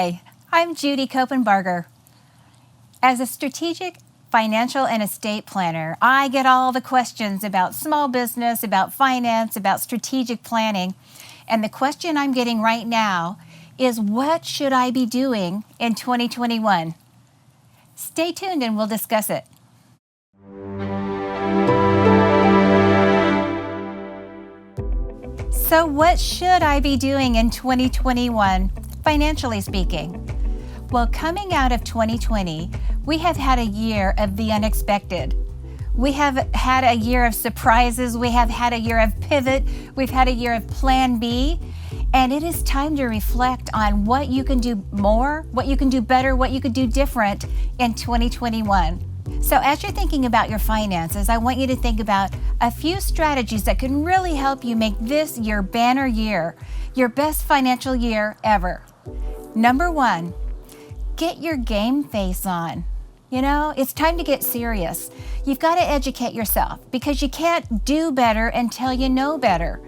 Hi, I'm Judy Copenbarger. As a strategic financial and estate planner, I get all the questions about small business, about finance, about strategic planning. And the question I'm getting right now is, what should I be doing in 2021? Stay tuned and we'll discuss it. So what should I be doing in 2021, financially speaking? Well, coming out of 2020, we have had a year of the unexpected. We have had a year of surprises. We have had a year of pivot. We've had a year of plan B. And it is time to reflect on what you can do more, what you can do better, what you could do different in 2021. So as you're thinking about your finances, I want you to think about a few strategies that can really help you make this your banner year, your best financial year ever. Number one, get your game face on. You know, it's time to get serious. You've got to educate yourself because you can't do better until you know better.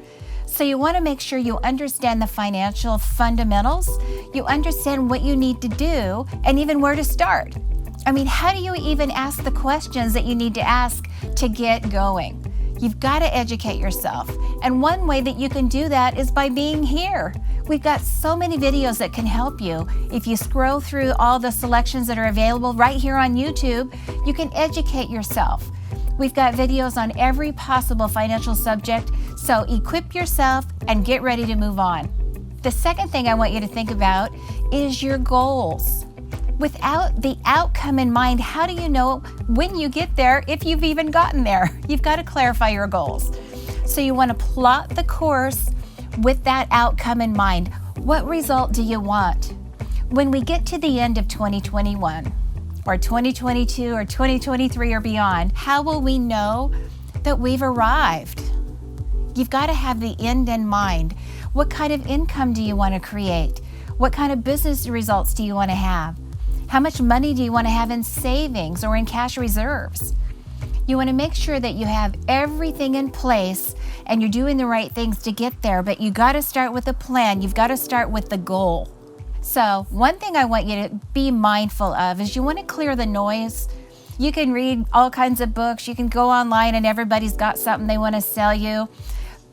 So you want to make sure you understand the financial fundamentals, you understand what you need to do, and even where to start. I mean, how do you even ask the questions that you need to ask to get going? You've got to educate yourself. And one way that you can do that is by being here. We've got so many videos that can help you. If you scroll through all the selections that are available right here on YouTube, you can educate yourself. We've got videos on every possible financial subject, so equip yourself and get ready to move on. The second thing I want you to think about is your goals. Without the outcome in mind, how do you know when you get there, if you've even gotten there? You've got to clarify your goals. So you want to plot the course with that outcome in mind. What result do you want? When we get to the end of 2021, or 2022, or 2023 or beyond, how will we know that we've arrived? You've got to have the end in mind. What kind of income do you want to create? What kind of business results do you want to have? How much money do you want to have in savings or in cash reserves? You want to make sure that you have everything in place and you're doing the right things to get there, but you got to start with a plan. You've got to start with the goal. So one thing I want you to be mindful of is you want to clear the noise. You can read all kinds of books. You can go online and everybody's got something they want to sell you.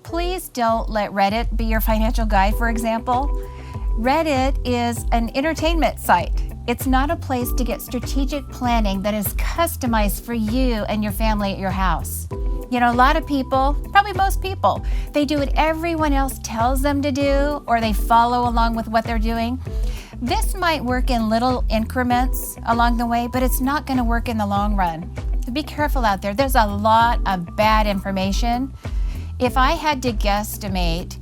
Please don't let Reddit be your financial guide, for example. Reddit is an entertainment site. It's not a place to get strategic planning that is customized for you and your family at your house. You know, a lot of people, probably most people, they do what everyone else tells them to do, or they follow along with what they're doing. This might work in little increments along the way, but it's not going to work in the long run. So be careful out there. There's a lot of bad information. If I had to guesstimate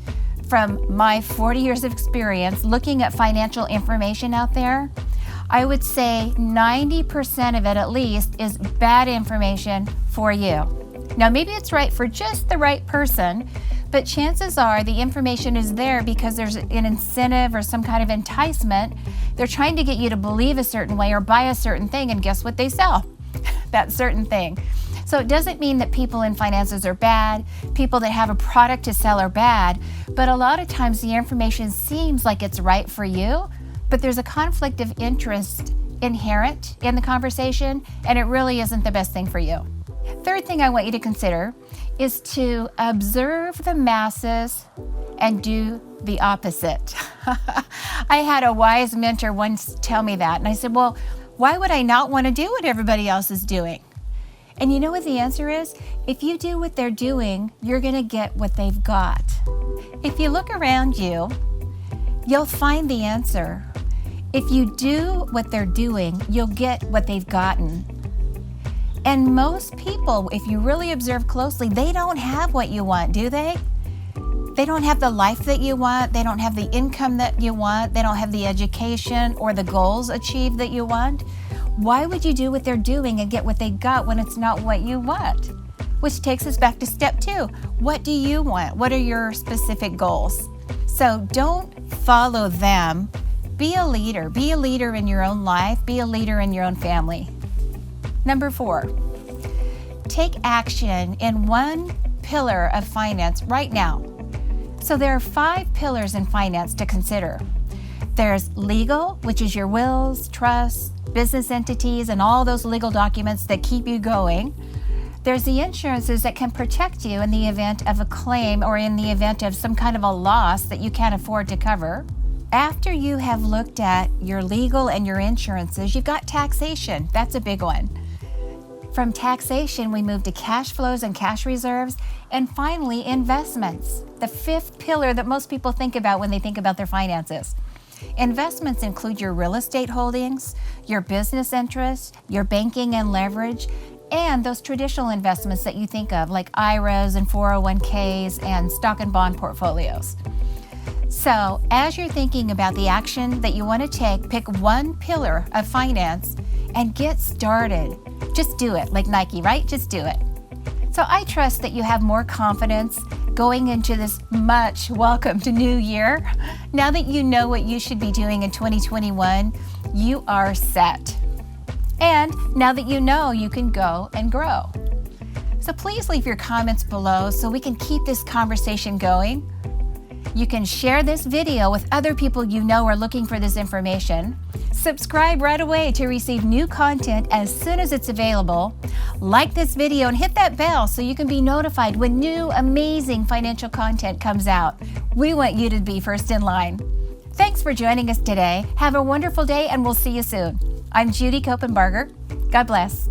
from my 40 years of experience looking at financial information out there, I would say 90% of it at least is bad information for you. Now, maybe it's right for just the right person, but chances are the information is there because there's an incentive or some kind of enticement. They're trying to get you to believe a certain way or buy a certain thing, and guess what they sell? That certain thing. So it doesn't mean that people in finances are bad, people that have a product to sell are bad, but a lot of times the information seems like it's right for you, but there's a conflict of interest inherent in the conversation, and it really isn't the best thing for you. Third thing I want you to consider is to observe the masses and do the opposite. I had a wise mentor once tell me that, and I said, well, why would I not want to do what everybody else is doing? And you know what the answer is? If you do what they're doing, you're going to get what they've got. If you look around you, you'll find the answer. If you do what they're doing, you'll get what they've gotten. And most people, if you really observe closely, they don't have what you want, do they? They don't have the life that you want. They don't have the income that you want. They don't have the education or the goals achieved that you want. Why would you do what they're doing and get what they got when it's not what you want? Which takes us back to step 2. What do you want? What are your specific goals? So don't follow them. Be a leader. Be a leader in your own life. Be a leader in your own family. Number 4, take action in one pillar of finance right now. So there are 5 pillars in finance to consider. There's legal, which is your wills, trusts, business entities, and all those legal documents that keep you going. There's the insurances that can protect you in the event of a claim or in the event of some kind of a loss that you can't afford to cover. After you have looked at your legal and your insurances, you've got taxation. That's a big one. From taxation, we move to cash flows and cash reserves, and finally, investments, the fifth pillar that most people think about when they think about their finances. Investments include your real estate holdings, your business interests, your banking and leverage, and those traditional investments that you think of, like IRAs and 401ks and stock and bond portfolios. So, as you're thinking about the action that you want to take, pick one pillar of finance and get started. Just do it, like Nike, right? Just do it. So I trust that you have more confidence going into this much welcomed new year. Now that you know what you should be doing in 2021, you are set. And now that you know, you can go and grow. So please leave your comments below so we can keep this conversation going. You can share this video with other people you know are looking for this information. Subscribe right away to receive new content as soon as it's available. Like this video and hit that bell so you can be notified when new amazing financial content comes out. We want you to be first in line. Thanks for joining us today. Have a wonderful day and we'll see you soon. I'm Judy Copenbarger. God bless.